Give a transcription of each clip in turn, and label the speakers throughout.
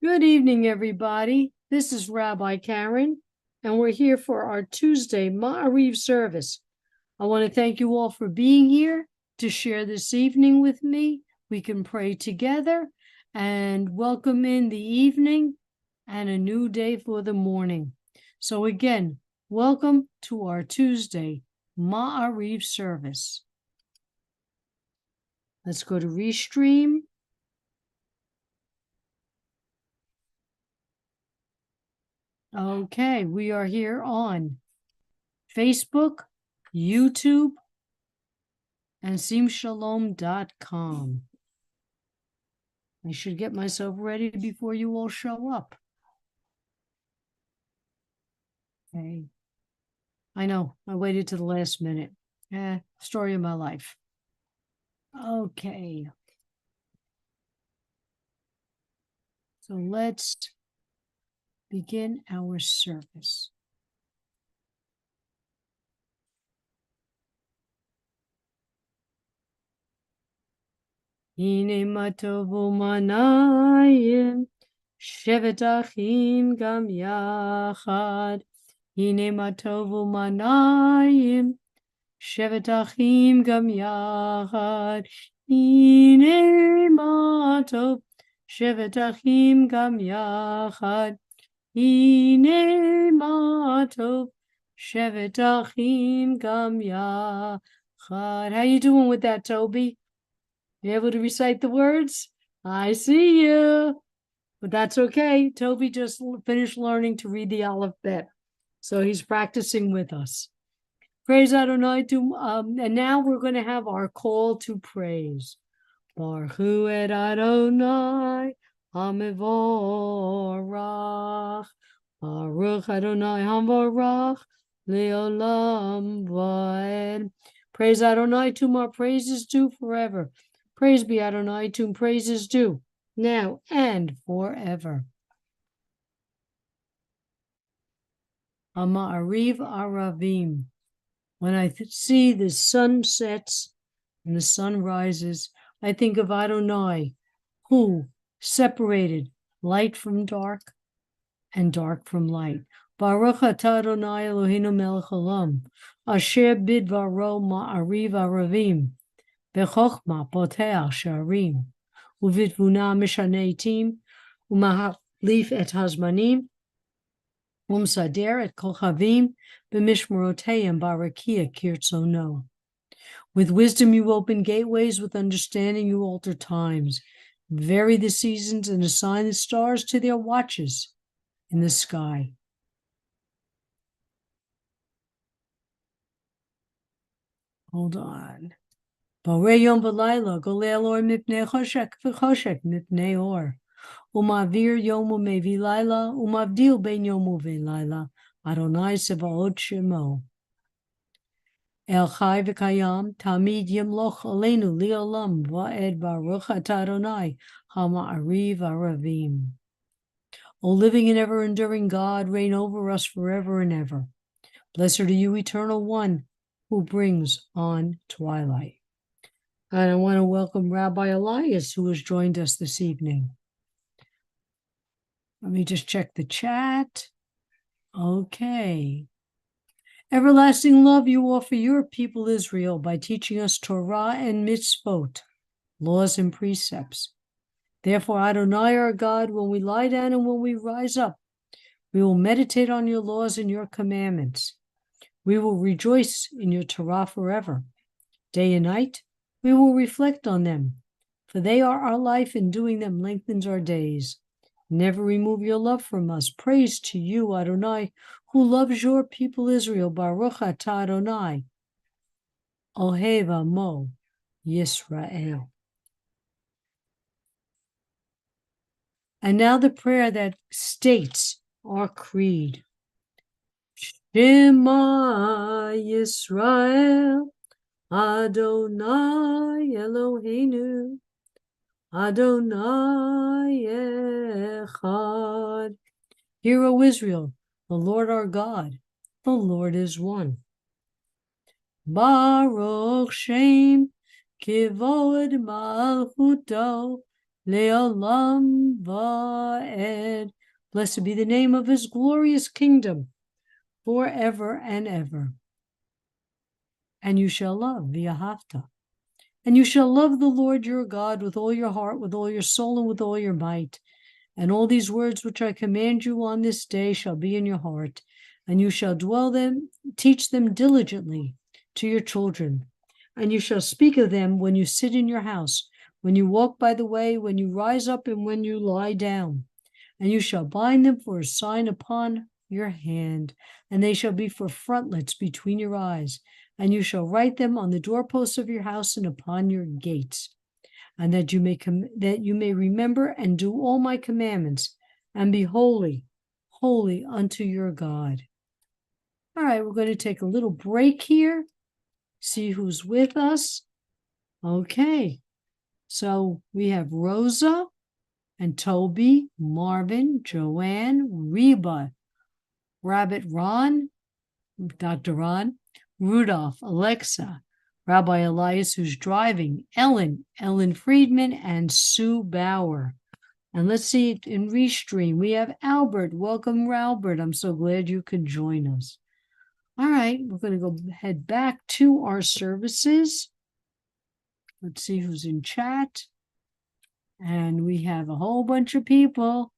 Speaker 1: Good evening, everybody. This is Rabbi Karen, and we're here for our Tuesday Ma'ariv service. I want to thank you all for being here to share this evening with me. We can pray together and welcome in the evening and a new day for the morning. So again, welcome to our Tuesday Ma'ariv service. Let's go to Restream. Okay, we are here on Facebook, YouTube, and simshalom.com. I should get myself ready before you all show up. Okay. I know, I waited to the last minute. Story of my life. Okay. So let's begin our service. Hine matovu manayim, shevet achim gam yachad. Hine matovu manayim, shevet achim gam yachad. Hine matov, shevet achim gam yachad. Hine matov, shevet achim gam yachad. How you doing with that, Toby? You able to recite the words? I see you. But that's okay. Toby just finished learning to read the alphabet. So he's practicing with us. Praise Adonai. And now we're going to have our call to praise. Baruch Hu et Adonai HaMevorach. Baruch Adonai HaMevorach Leolam Vaed. Praise Adonai, to whom our praise is due forever. Praise be Adonai, to whom praise is due, now and forever. Ma'ariv Aravim. When I see the sun sets and the sun rises, I think of Adonai, who separated light from dark and dark from light. Baruch atah Adonai Eloheinu melech haolam, asher bidvaro ma'ariv aravim, bechokma poteach sha'arim, uvitvuna mishane etim, umahalif et hazmanim, umsader et kochavim, b'mishmoroteiim barakia kirtzono. With wisdom you open gateways, with understanding you alter times. Vary the seasons and assign the stars to their watches in the sky. Hold on. Borei yom v'layla, golei or mipnei choshek v'choshek mipnei or. Umavir yom umevi layla, umavdil ben yom uvelayla. Adonai sevaot shemo. El chai v'kayam, tamid yemloch aleinu li'olam va'ed baruch atah Adonai hama'ariv aravim. O living and ever-enduring God, reign over us forever and ever. Blessed are you, Eternal One, who brings on twilight. And I want to welcome Rabbi Elias, who has joined us this evening. Let me just check the chat. Okay. Everlasting love you offer your people Israel by teaching us Torah and mitzvot, laws and precepts. Therefore, Adonai our God, when we lie down and when we rise up, we will meditate on your laws and your commandments. We will rejoice in your Torah forever. Day and night, we will reflect on them, for they are our life, and doing them lengthens our days. Never remove your love from us. Praise to you, Adonai, who loves your people Israel. Baruch atah Adonai, Ohev Amo Yisrael. And now the prayer that states our creed. Shema Yisrael, Adonai Eloheinu, Adonai Echad. Hear, O Israel, the Lord our God, the Lord is one. Baruch Shem Kivod Malchuto le'olam va'ed. Blessed be the name of his glorious kingdom, forever and ever. And you shall love v'ahavta. And you shall love the Lord your God with all your heart, with all your soul, and with all your might. And all these words which I command you on this day shall be in your heart, and you shall teach them diligently to your children. And you shall speak of them when you sit in your house, when you walk by the way, when you rise up, and when you lie down. And you shall bind them for a sign upon your hand, and they shall be for frontlets between your eyes. And you shall write them on the doorposts of your house and upon your gates, and that you may remember and do all my commandments, and be holy, holy unto your God. All right, we're going to take a little break here, see who's with us. Okay, so we have Rosa and Toby, Marvin, Joanne, Reba, Rabbit Ron, Dr. Ron, Rudolph, Alexa, Rabbi Elias, who's driving, Ellen Friedman, and Sue Bauer. And let's see, in Restream, we have Albert. Welcome, Albert. I'm so glad you could join us. All right, we're going to head back to our services. Let's see who's in chat. And we have a whole bunch of people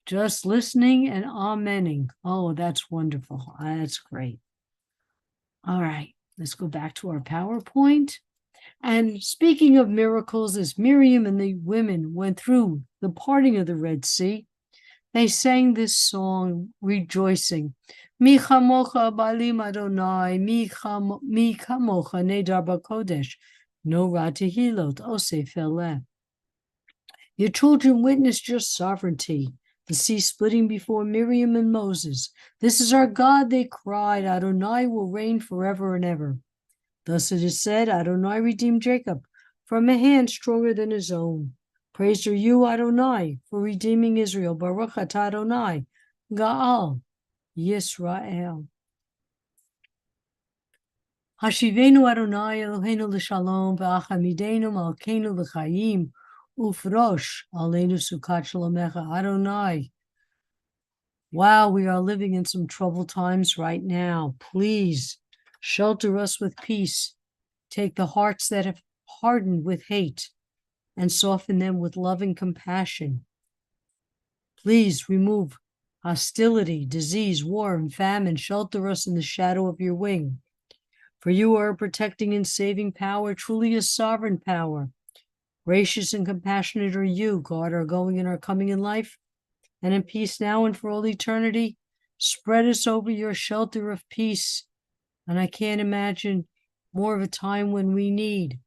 Speaker 1: just listening and amening. Oh, that's wonderful. That's great. All right, let's go back to our PowerPoint. And speaking of miracles, as Miriam and the women went through the parting of the Red Sea, they sang this song, rejoicing. Mi chamocha balim Adonai, mi chamocha nedar b'kodesh, no ra tehilot osef eleh. Your children witnessed your sovereignty, the sea splitting before Miriam and Moses. This is our God, they cried. Adonai will reign forever and ever. Thus it is said, Adonai redeemed Jacob from a hand stronger than his own. Praised are you, Adonai, for redeeming Israel. Baruch atah Adonai, Gaal Yisrael. Hashivenu Adonai Eloheinu l'shalom v'achamidenu malkeinu l'chaim ufrosh aleinu sukat shalomecha. Adonai, wow, we are living in some troubled times right now. Please shelter us with peace. Take the hearts that have hardened with hate and soften them with love and compassion. Please remove hostility, disease, war, and famine. Shelter us in the shadow of your wing. For you are a protecting and saving power, truly a sovereign power. Gracious and compassionate are you, God, our going and our coming in life, and in peace now and for all eternity. Spread us over your shelter of peace. And I can't imagine more of a time when we need,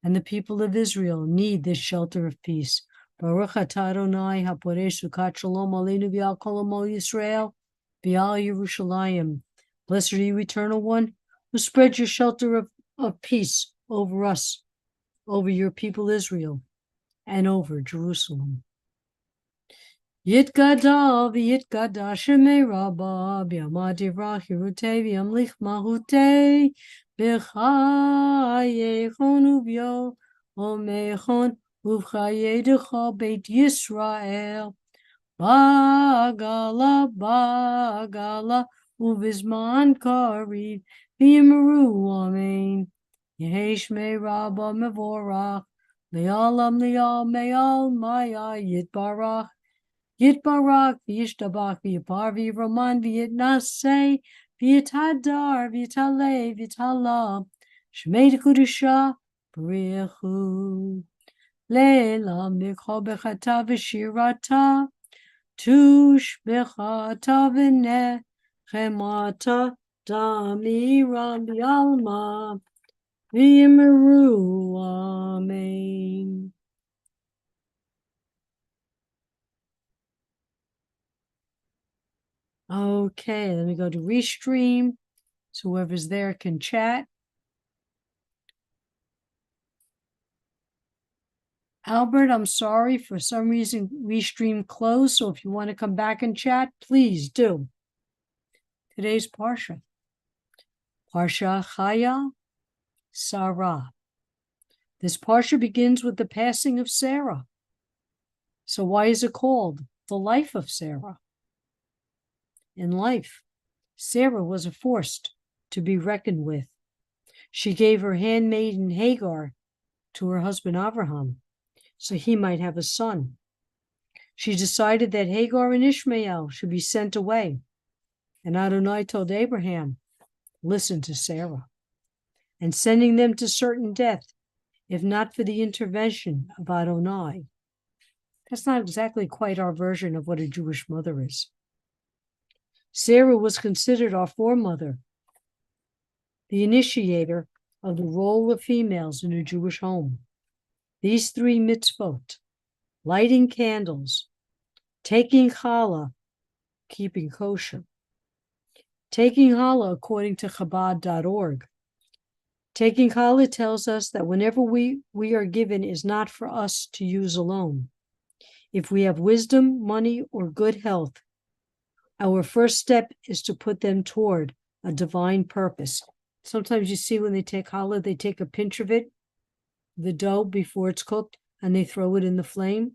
Speaker 1: and the people of Israel need, this shelter of peace. Baruch atah Adonai haporeh sukat shalom aleinu v'al kol amo Yisrael v'al Yerushalayim. Blessed are you, Eternal One, who spread your shelter of peace over us, over your people Israel, and over Jerusalem. Yitgadal v'yitgada shemei rabba b'yamad yivrach yirutei v'yamlich mahutei b'chayechon uv'yo omechon uv'chayedecha beit Yisrael ba'agala uv'zman kariv v'yimru amen. Yehi shmei rabba mevorach le'alam me'al maya yitbarach Yitbarak, V'yishtabach, V'yipar, V'yivroman, V'yitnaseh, V'yitadar, V'yitale, V'yitala, Shmei Kedusha, B'richu, Leila, Mikho Bechata, V'shirata, Tush Bechata, V'nechemata, Damiram, V'yalma, V'yimeru, Amen. Okay, let me go to Restream, so whoever's there can chat. Albert, I'm sorry, for some reason Restream closed, so if you want to come back and chat, please do. Today's Parsha. Parsha Chaya Sarah. This Parsha begins with the passing of Sarah. So why is it called the life of Sarah? In life, Sarah was a force to be reckoned with. She gave her handmaiden Hagar to her husband Abraham so he might have a son. She decided that Hagar and Ishmael should be sent away. And Adonai told Abraham, listen to Sarah, and sending them to certain death, if not for the intervention of Adonai. That's not exactly quite our version of what a Jewish mother is. Sarah was considered our foremother, the initiator of the role of females in a Jewish home. These three mitzvot, lighting candles, taking challah, keeping kosher, taking challah according to Chabad.org. Taking challah tells us that whenever we are given is not for us to use alone. If we have wisdom, money, or good health, our first step is to put them toward a divine purpose. Sometimes you see when they take challah, they take a pinch of it, the dough before it's cooked, and they throw it in the flame.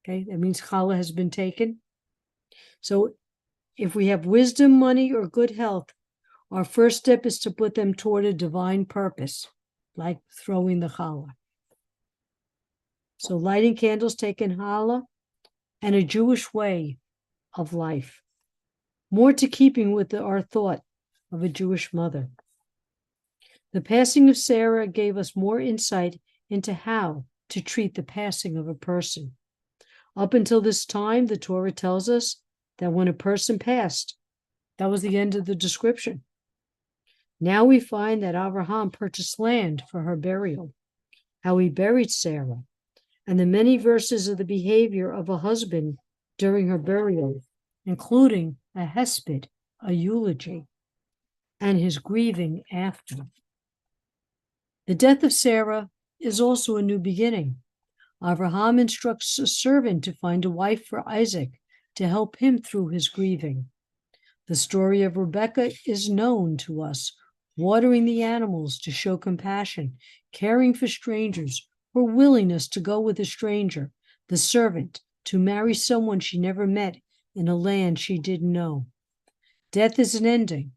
Speaker 1: Okay, that means challah has been taken. So if we have wisdom, money, or good health, our first step is to put them toward a divine purpose, like throwing the challah. So lighting candles, taking challah, and a Jewish way of life. More to keeping with our thought of a Jewish mother. The passing of Sarah gave us more insight into how to treat the passing of a person. Up until this time, the Torah tells us that when a person passed, that was the end of the description. Now we find that Abraham purchased land for her burial, how he buried Sarah, and the many verses of the behavior of a husband during her burial, including a hesped, a eulogy, and his grieving after. The death of Sarah is also a new beginning. Abraham instructs a servant to find a wife for Isaac to help him through his grieving. The story of Rebekah is known to us, watering the animals to show compassion, caring for strangers, her willingness to go with a stranger, the servant, to marry someone she never met in a land she didn't know. Death is an ending,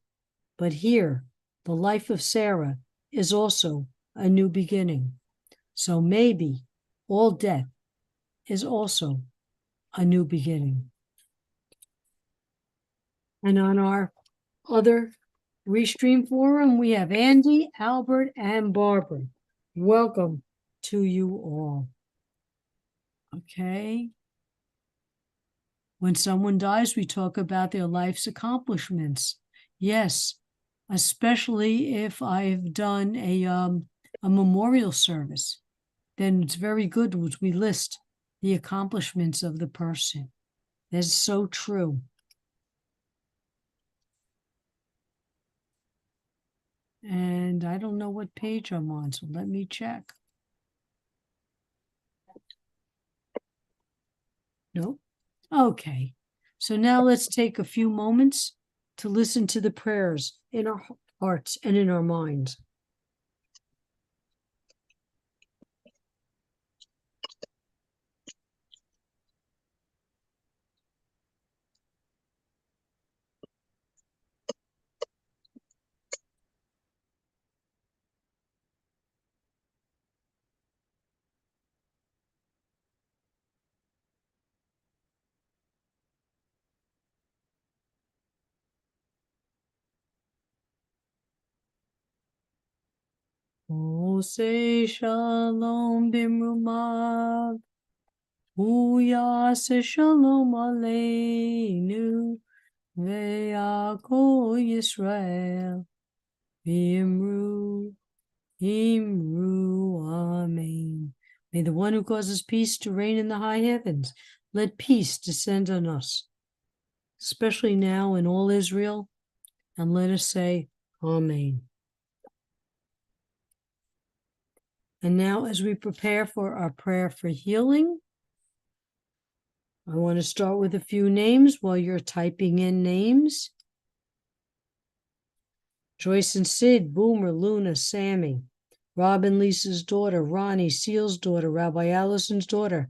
Speaker 1: but here, the life of Sarah is also a new beginning. So maybe all death is also a new beginning. And on our other Restream forum, we have Andy, Albert, and Barbara. Welcome to you all. Okay. When someone dies, we talk about their life's accomplishments. Yes, especially if I've done a memorial service, then it's very good when we list the accomplishments of the person. That's so true. And I don't know what page I'm on, so let me check. Nope. Okay. So now let's take a few moments to listen to the prayers in our hearts and in our minds. Oh, say shalom bimrumav. Uyase shalom aleinu. Ve'akol Yisrael. Imru. Amen. May the one who causes peace to reign in the high heavens, let peace descend on us, especially now in all Israel, and let us say, Amen. And now, as we prepare for our prayer for healing, I want to start with a few names while you're typing in names. Joyce and Sid, Boomer, Luna, Sammy, Robin, Lisa's daughter, Ronnie, Seal's daughter, Rabbi Allison's daughter,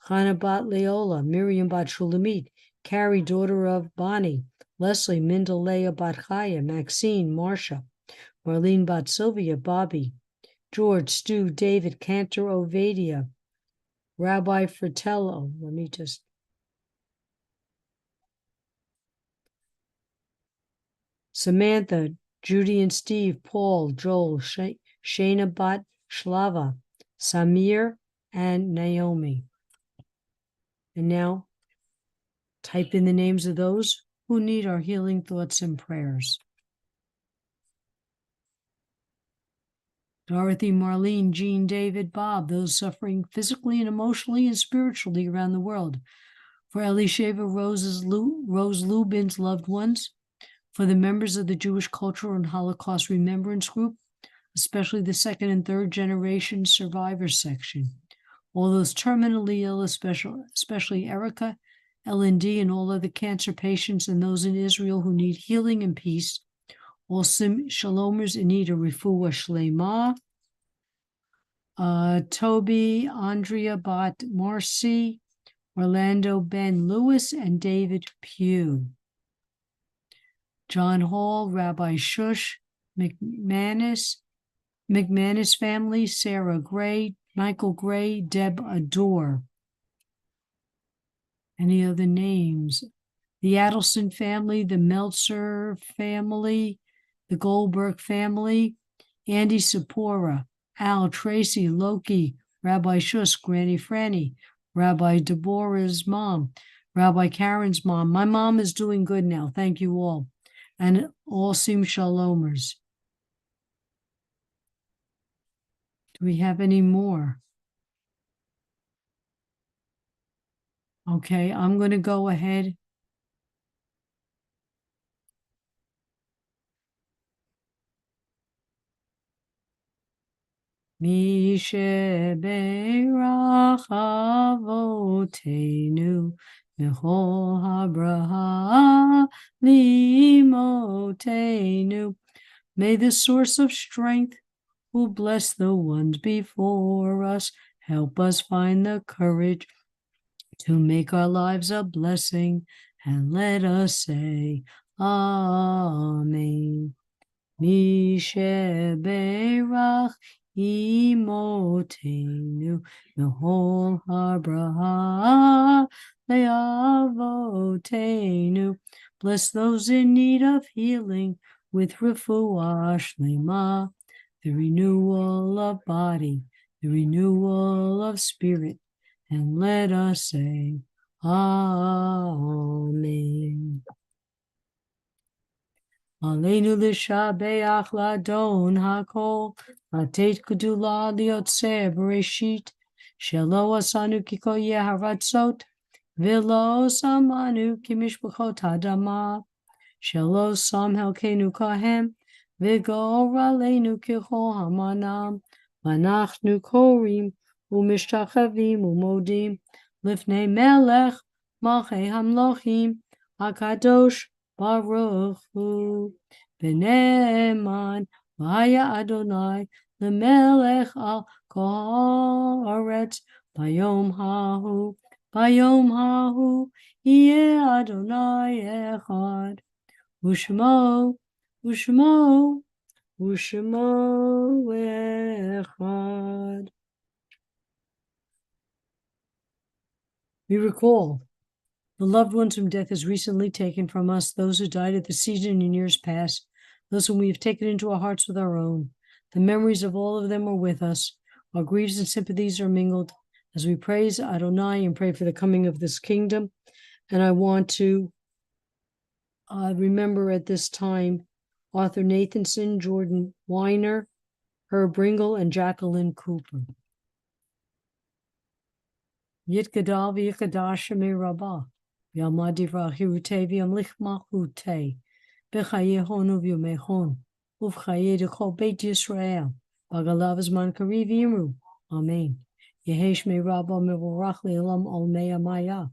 Speaker 1: Chana bat Leola, Miriam bat Shulamit, Carrie, daughter of Bani, Leslie, Mindel, Leah bat Chaya, Maxine, Marcia, Marlene bat Sylvia, Bobby, George, Stu, David, Cantor, Ovadia, Rabbi Fratello, Samantha, Judy and Steve, Paul, Joel, Shana bat Shlava, Samir, and Naomi. And now, type in the names of those who need our healing thoughts and prayers. Dorothy, Marlene, Jean, David, Bob, those suffering physically and emotionally and spiritually around the world. For Elisheva Rose Lubin's loved ones, for the members of the Jewish Cultural and Holocaust Remembrance Group, especially the second and third generation survivors section. All those terminally ill, especially Erica, LND, and all other cancer patients and those in Israel who need healing and peace. All Shalomers in need of refuah shlema. Toby, Andrea Bot Marcy, Orlando Ben Lewis, and David Pugh. John Hall, Rabbi Shush, McManus family, Sarah Gray, Michael Gray, Deb Adore. Any other names? The Adelson family, the Meltzer family, the Goldberg family, Andy Sapora, Al, Tracy, Loki, Rabbi Shush, Granny Franny, Rabbi Deborah's mom, Rabbi Karen's mom. My mom is doing good now. Thank you all. And all seem Shalomers. Do we have any more? Okay, I'm going to go ahead. Mishe Beirach Avotenu Mechol Habraha Limotenu. May the source of strength, who bless the ones before us, help us find the courage to make our lives a blessing, and let us say, Amen. Mishe Beirach Imotenu Mechol Habraha Leavotenu. Bless those in need of healing with refuah shlema, the renewal of body, the renewal of spirit, and let us say, Amen. Aleinu l'shabeach ladon hakol, latet gedula liotzer bereshit, shelo asanu kiko yeharatzot, v'lo samanu kimishpachot hadama, shelo sam helkenu kahem, v'gor aleinu kichol hamanam, v'anachnu korim, u'mishtachavim u'modim, lifnei melech, malchei hamlochim, hakadosh, Baruch Hu B'ne'eman V'haya Adonai L'melech al kol haaretz Bayom hahu Yeh Adonai echad U'shmo echad. We recall the loved ones whom death has recently taken from us, those who died at the season in years past, those whom we have taken into our hearts with our own. The memories of all of them are with us. Our griefs and sympathies are mingled as we praise Adonai and pray for the coming of this kingdom. And I want to remember at this time Arthur Nathanson, Jordan Weiner, Herb Ringel, and Jacqueline Cooper. Yitgadal v'yikadash rabbah. Yamadivrah hirute v'yamlich malchute. B'chayehonu v'yomechon. Uv'chaye d'chol Beit Yisrael. Bagalav zman kariv yimru. Amen. Yehesh me rabbah mevorach le'olam ol mei amaya.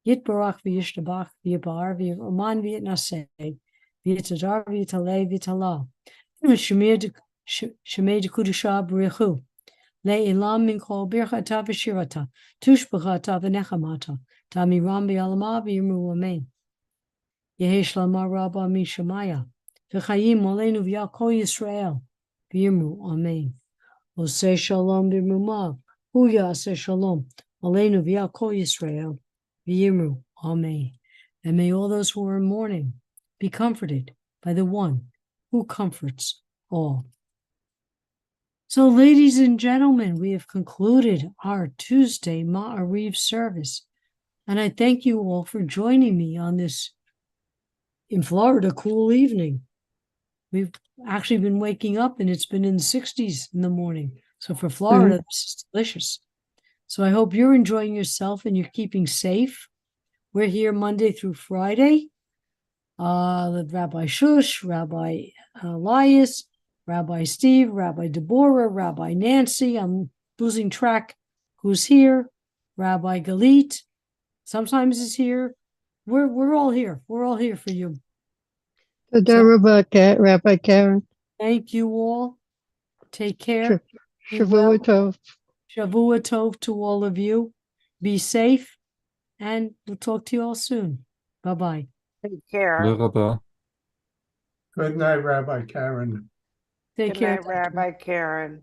Speaker 1: Yitbarach v'yishtabach v'yabar v'yaman v'yitnaseh. V'yitadar v'yitaleh v'yitalah. Shemei d'kudusha b'rechu. Le'ilam min kol birchata v'shirata, tushbachata v'nechamata, tamiram b'yalama v'yimru amen. Yehi shlama rabba mishamaya, v'chayim olenu v'yakol Yisrael, v'yimru amen. Oseh shalom b'mumah, hu yaseh shalom, olenu v'yakol Yisrael, v'yimru amen. And may all those who are in mourning be comforted by the one who comforts all. So, ladies and gentlemen, we have concluded our Tuesday Ma'ariv service. And I thank you all for joining me on this, in Florida, cool evening. We've actually been waking up and it's been in the 60s in the morning. So for Florida, this is delicious. So I hope you're enjoying yourself and you're keeping safe. We're here Monday through Friday. Rabbi Shush, Rabbi Elias, Rabbi Steve, Rabbi Deborah, Rabbi Nancy. I'm losing track who's here. Rabbi Galit sometimes is here. We're all here. We're all here for you.
Speaker 2: Rabbi Karen.
Speaker 1: Thank you all. Take care.
Speaker 2: Shavua Tov.
Speaker 1: Shavua Tov to all of you. Be safe, and we'll talk to you all soon. Bye-bye.
Speaker 3: Take care.
Speaker 4: Good night, Rabbi Karen.
Speaker 1: Take
Speaker 3: Good
Speaker 1: care.
Speaker 3: night, Rabbi Karen.